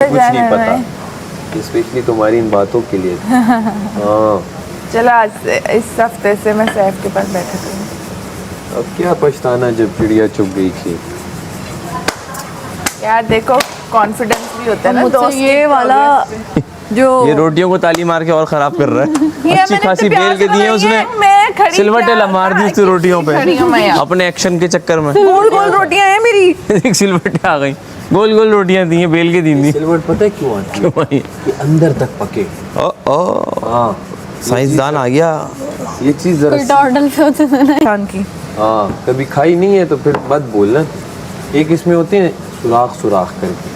कुछ नहीं पता, स्पेशली तुम्हारी इन बातों के लिए। हाँ चलो आज से इस हफ्ते से मैं सैफ के पास बैठा करूँ। अब क्या पछताना जब चिड़िया चुग गई थी। यार देखो कॉन्फिडेंस भी होता है ना दोस्त। ये वाला जो ये रोटियों को ताली मार के और खराब कर रहा है। अच्छी खासी बेल के दिए उसने, मैं सिलवटें मार दी उसकी रोटियों पे खड़ी हूँ मैं यहाँ। अपने एक्शन के चक्कर में। गोल गोल रोटियां हैं मेरी। एक सिलवटें आ गई, गोल गोल रोटियां दी हैं, बेल के दी थी। सिलवट पता है क्यों आती है? क्यों आई? कि अंदर तक पके। हाँ साइंसदान आ गया। ये चीज जरा टोटल पे होते थे ना शान की। हाँ कभी खाई नहीं है तो फिर मत बोलना। एक इसमें होते हैं सुराख सुराख करके,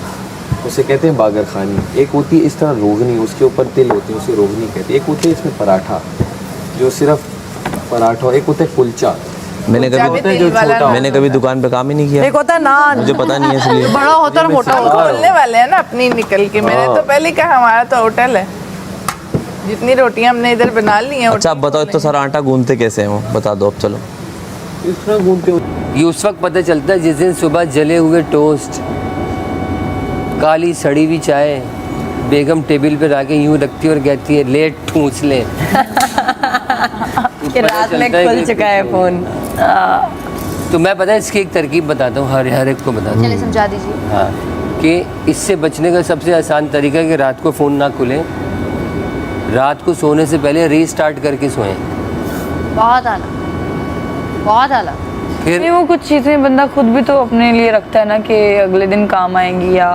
उसे कहते हैं बागर खानी। एक होती है इस तरह रोगनी, उसके ऊपर तिल होते हैं, उसे रोगनी कहते हैं। एक होती है इसमें पराठा जो सिर्फ पराठा, एक होता है कुलचा। मैंने कभी दुकान पे काम ही नहीं किया। एक होता है नान, मुझे पता नहीं है इसलिए। बड़ा होता है मोटा होता है। बोलने वाले हैं ना अपनी निकल के। मैंने तो पहले कहा हमारा तो होटल है, जितनी रोटियां हमने इधर बना ली हैं। अच्छा आप बताओ तो सारा आटा गूंथते कैसे हैं वो बता दो अब। चलो इस तरह घूमते हो। ये उस वक्त पता चलता है जिस दिन सुबह जले हुए टोस्ट, काली सड़ी हुई चाय बेगम टेबल पे लाके यूं रखती है और कहती है ले ठूंस ले। कि रात में खुल चुका है फोन। तो मैं पता है इसकी एक तरकीब बताता हूँ, हर एक को बताता हूँ। चलिए समझा दीजिए। हाँ कि इससे बचने का सबसे आसान तरीका है कि रात को फ़ोन ना खुलें, रात को सोने से पहले रीस्टार्ट करके सोएं। बहुत आला, बहुत आला। फिर नहीं वो कुछ चीज़ें बंदा खुद भी तो अपने लिए रखता है ना कि अगले दिन काम आएंगी या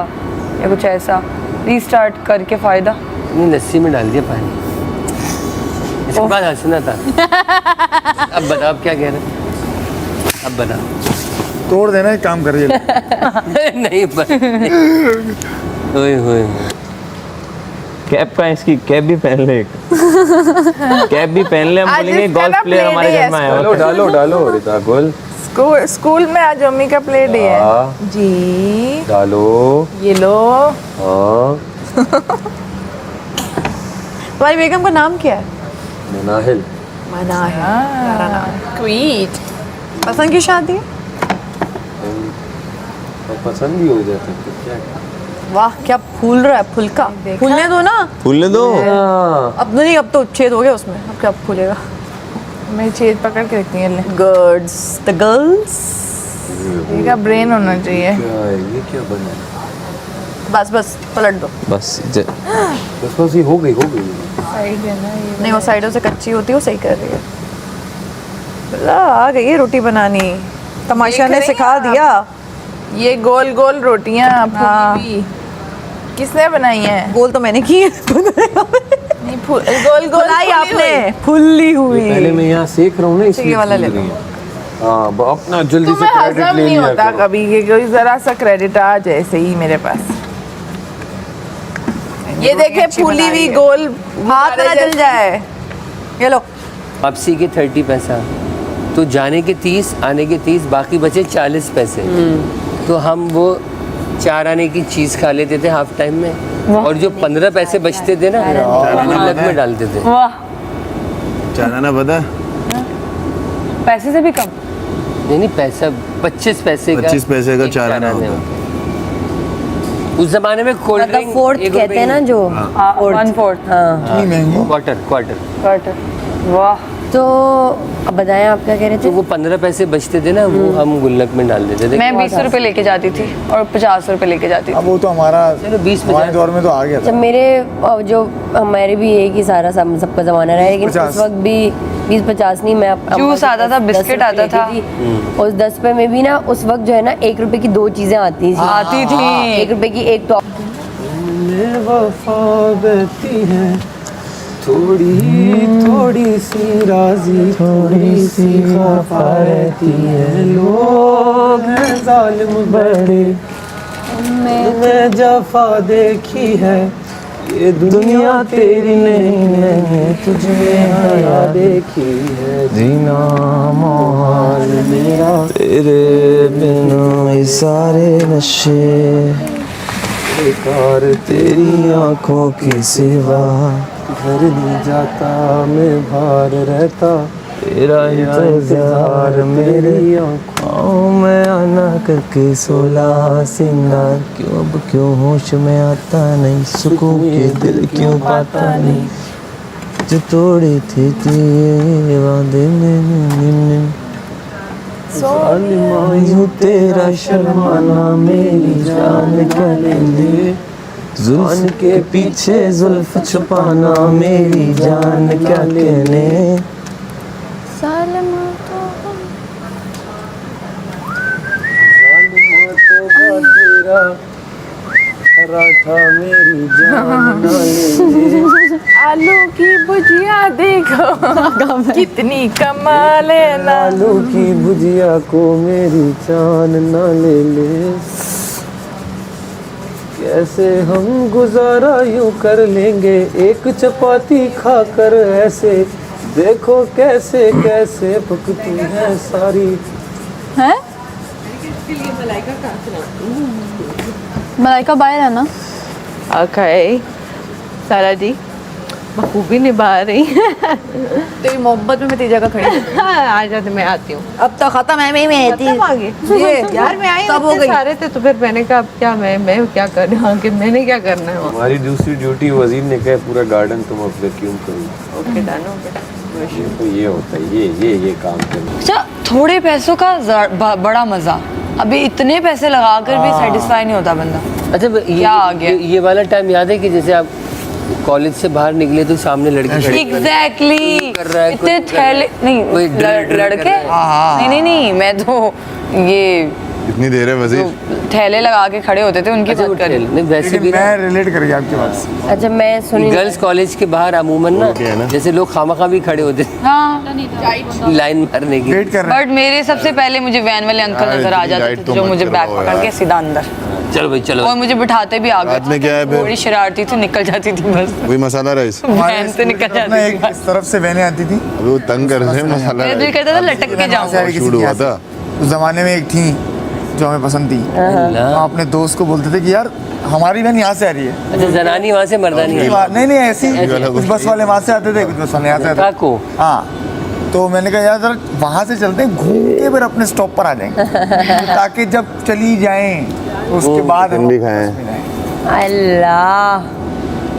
कुछ ऐसा। रीस्टार्ट करके फ़ायदा। नहीं लस्सी में डाल दिया पानी, इसके बाद हंसना था। अब बता अब क्या कह रहे हैं, अब बता। तोड़ देना एक काम करिए। नहीं ओए होए कैप का इसकी कैप भी पहन ले, कैप भी पहन ले। हम आज बोलेंगे इसका गोल्फ ना प्लेयर play हमारे day घर है में आया डालो हुआ है। डालो डालो रिता गुल। स्कूल में आज अम्मी का प्ले डे है हाँ। जी। डालो। ये लो। हाँ तुम्हारी बेगम का नाम क्या है? मनाहिल। मना है। क्वीट। पसंद की शादी? और पसंद भी हो जाता है तो क्या। वाह क्या फूल रहा है, फुलका। फूलने दो ना। फूलने दो। अब नहीं, अब तो छेद हो गया उसमें, अब क्या फूलेगा। मैं छेद पकड़ के रखती है। Girls the girls. इनका ब्रेन होना चाहिए। क्या है ये, क्या बना है? बस बस पलट दो। बस बस ये हो गई साइड है ना ये। नहीं वो साइडों से कच्ची होती है, वो सही कर रही है। बल्ला, आ गई है रोटी बनानी। तमाशा ने देख रही सिखा हैं दिया। ये गोल गोल रोटियां हाँ। फूली हुई। किसने बनाई हैं? गोल तो मैंने की है। नहीं गोल गोल फुलाई आपने, फुल्ली हुई। पहले मैं यहाँ सेक रहा हूँ ना इसलिए ये वाला ले फूल लो। रही है। हाँ अपना जल्दी से तुम्हें क्रेडिट हजम ले नहीं लिया होता करो। कभी कि कोई जरा सा क्रेडिट आ जाए ऐसे ही मेरे पास। ये देखे फूली हुई गोल, हाथ ना जल जाए। ये लो। वापसी के 30 पैसा, तो जाने के 30, आने के 30, बाकी बचे 40 पैसे। तो हम वो 4 आने की चीज़ खा लेते थे हाफ टाइम में, और जो 15 पैसे बचते थे ना गुल्लक में डालते थे। वाह जाना ना पता। पैसे से भी कम। नहीं पैसा 25 पैसे का 25 पैसे का एक 4 आना आने होता है। उस जमाने में कोल्ड मतलब ड्रिंक फोर्थ कहते हैं ना जो। 1/4 हाँ। क्वार्टर। वाह। तो अब बताएं आप क्या कह रहे थे? तो वो 15 पैसे बचते थे ना, वो हम गुल्लक में डाल देते थे। मैं 20 रुपए लेके जाती थी और 50 रुपए लेके जाती अब थी। वो तो हमारा चलो 20 हमारे दौर में तो आ गया जब था। मेरे जो हमारे भी एक ही सारा सबका जमाना रहा है, लेकिन 50 उस वक्त भी 20-50 नहीं, मैं जूस आता था, बिस्किट आता था। उस 10 रुपए में भी ना उस वक्त जो है ना 1 रुपए की 2 चीजें आती थी। आती थी। 1 रुपए की एक टॉप। थोड़ी थोड़ी सी राजी थोड़ी सी खफा रहती है। लोग हैं जालिम बड़े, मैं जफा देखी है। ये दुनिया तेरी नहीं, मैंने तुझमें हया देखी है। जीना मोहाल मेरा तेरे बिना ये सारे नशे बेकार, तेरी आंखों की सिवा घर नहीं जाता मैं बाहर रहता। तेरा इंतजार मेरी मेरी आंखों ओ मैं आना करके 16 सिंगार क्यों अब क्यों होश में आता नहीं सुकून के दिल क्यों पाता नहीं जो तोड़े थे तेरे वादे मैंने यूं तेरा शर्माना मेरी जान क्या ले जुल्फ के पीछे जुल्फ छुपाना मेरी जान क्या कहने पराठा मेरी जान ना ले आलू की भुजिया देखो कितनी कमाल है ना। आलू की भुजिया को मेरी जान ना ले ले कैसे हम गुजारा यूं कर लेंगे एक चपाती खाकर ऐसे देखो कैसे कैसे पकती है सारी हैं? मलाइका बाहर है ना? ओके सारा जी बखूबी निभा रही है। तेरी मोहब्बत में मैं तेरी जगह खड़ी हूँ। आ जाते मैं आती हूँ। अब तो खत्म है मैं थी खत्म आ गई ये यार मैं आई सब हो इतने गई। सारे थे तो फिर मैंने कहा अब क्या मैं क्या करना कि मैंने क्या करना है वहाँ। हमारी दूसरी ड्यूटी वजीर ने कहा पूरा गार्डन तुम अब वैक्यूम करो। ओके डन हो गया। तो ये होता है ये काम करना। अच्छा थोड़े पैसों का बड़ा मजा, अभी इतने पैसे लगाकर भी सेटिस्फाई नहीं होता बंदा। अच्छा क्या आ गया? ये वाला टाइम याद है कि जैसे आप कॉलेज से बाहर निकले तो सामने लड़की खड़ी एग्जैक्टली कर रहा है, इतने कोई थैले नहीं कोई ड्रिल कर लड़के रहा है। नहीं मैं तो ये इतनी देर है वजीर जो थैले लगा के खड़े होते थे उनकी अच्छा, बात कर रही हूँ। नहीं वैसे लेकिन भी मैं रिलेट कर गया आपकी बात से। अच्छा मैं सुनी गर्ल्स कॉलेज के बाहर अमूमन ओके है ना ना? जैसे लोग खामखा भी खड़े होते हाँ लाइन मारने की। वेट कर रहे हैं बट मेरे सबसे पहले मुझे वैन वाले अंकल यार, नजर आ इतनी जाते लाइट थे तो जो मत मुझे बैग करो पकड़ के यार। सीधा अंदर चलो भाई चलो और मुझे बिठाते भी आ बाद में क्या है गए। फिर? थोड़ी शरारती थी निकल जाती थी बस वही मसाला राइस वैन से निकल ना जाती एक थी इस तरफ से वहने आती थी हाँ। अभी वो तंग कर रहे हैं मसाला मेरा दिल करता था लटक के जाऊं। राइस किसी शूट की हुआ यहाँ से। था उस जमाने में एक थी जो हमें पसंद थी हम अपने दोस्त को बोलते थे कि यार हमारी बहन यहाँ से आ रही है अच्छा जनानी वहाँ से मर्दानी है। नहीं ऐसी कुछ बस वाले वहाँ से आते थे कुछ बस वाले यहाँ से आते थे काको हाँ तो मैंने कहा यार जरा वहाँ से चलते हैं घूम के फिर अपने स्टॉप पर आ जाएंगे ताकि जब चली जाएं उसके बाद हम भी खाएं अल्लाह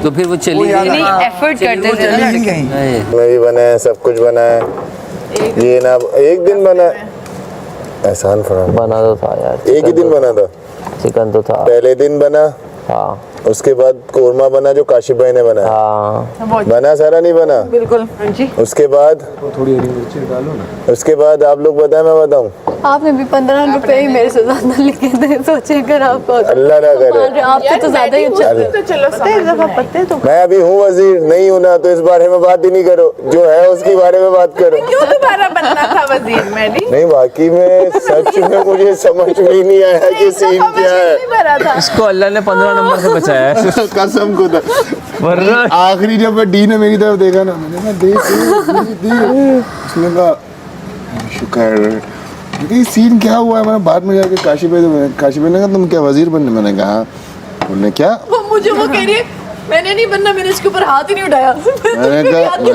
तो फिर वो चली याद गई। आ- एफर्ट करते थे ना चली ही लड़के। गई हाय। में भी बना है सब कुछ बना है ये ना एक दिन बना है एहसान फराम बना तो था यार एक ही दिन बना था चिकन तो था पहले दिन बना हाँ उसके बाद कोरमा बना जो काशिफ भाई ने बनाया हाँ बना सारा नहीं बना बिल्कुल जी उसके बाद थोड़ी हरी मिर्ची डालो ना। उसके बाद आप लोग बताएं मैं बताऊं आपने भी 15 रुपए ही मेरे से ज्यादा लिखे थे सोचे अगर आपको अल्लाह ना करे आपसे तो ज्यादा ही अच्छा तो चलो पत्ते तो मैं अभी हूँ वजीर नहीं हूँ ना तो इस बारे में बात ही नहीं करो जो है उसके बारे में बात करो क्यों दोबारा बनना था वजीर मेरी नहीं बाकी में सच में मुझे समझ में ही नहीं आया कि सीन क्या है नहीं भरा था। इसको अल्लाह ने 15 नंबर से बचाया है कसम खुदा वरना आखिरी जब डी ने मेरी तरफ देखा ना मैंने कहा देख उसने कहा शुक्र ये सीन क्या हुआ है। मैंने बाद में जाके काशी भाई ने कहा तुम क्या वजीर बनने मैंने कहा उन्होंने क्या मुझे वो कह रही है मैंने नहीं बनना मैंने इसके ऊपर हाथ ही नहीं उठाया मैंने कहा कि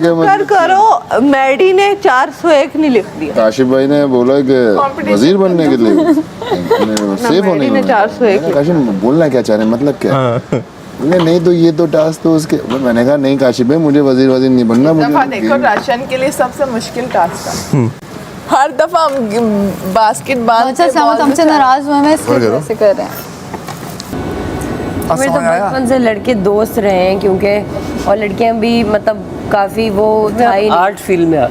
कर मतलब करो मैडी ने 401 नहीं लिख दिया। काशिफ भाई ने बोला कि वजीर बनने के लिए सेफ होने के मैडी ने लिए 401 मैंने काशिफ बोलना क्या चाह रहे हैं मतलब क्या बोले नहीं तो ये तो टास्क तो उसके मैंने कहा नहीं काशिफ भाई मुझे वजीर नहीं बनना दफा मुझे देखो राशन के लिए सबसे मुश्किल टास्क था। हर दफा हम बास्केट बांध अच्छा के सामत बॉल हमसे में नाराज हुए हैं इसलिए करो। ऐसे कर रहे हैं मेरे तो बचपन से लड़के दोस्त रहे हैं क्योंकि और लड़कियां भी मतलब काफी वो था ही नहीं। आर्ट फील्ड में आ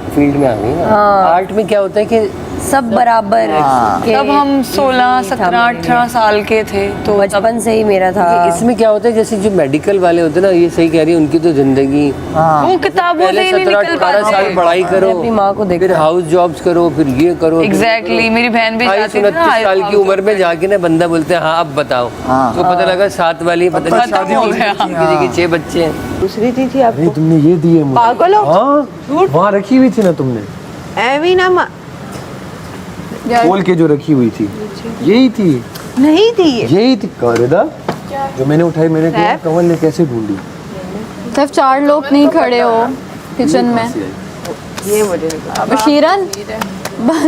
गई ना। आर्ट में क्या होता है कि सब बराबर के तब हम 16, 17, 18 साल के थे तो बचपन से ही मेरा था इसमें क्या होता है जैसे जो मेडिकल वाले होते हैं ना ये सही कह रही है उनकी तो जिंदगी वो किताबों से पहले ही नहीं 17, निकल 18 साल पाते। पढ़ाई करो अपनी माँ को देखा फिर हाउस जॉब्स करो फिर ये करो एग्जैक्टली मेरी बहन भी जाती थी ना 29 साल की उम्र में जाके ना बंदा बोलते हैं हाँ अब बताओ तो पता लगा 7 वाली पता नहीं खत्म हो गया। किसी के 6 बच्चे हैं। दूसरी चीज ही अरे आपको तुमने ये दिए मुझे पागल हो हाँ वहाँ रखी हुई थी ना तुमने एवी ना खोल के जो रखी हुई थी यही थी नहीं थी ये। यही थी रिदा जो मैंने उठाई मैंने कहा कमल ने कैसे ढूंढी सिर्फ 4 लोग नहीं खड़े हो किचन में ये मुझे नहीं पता। बशीरन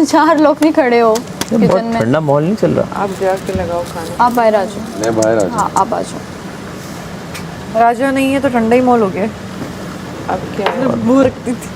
4 लोग नहीं खड़े हो बहुत किचन में। ठंडा माहौल नहीं चल रहा। आप जाके लगाओ खाना। आप बाहर आ जाओ। मैं बाहर आ जाऊँ। हाँ आप आ जाओ। राजा नहीं है तो ठंडा ही माहौल हो गया। अब क्या मुंह रखती थी।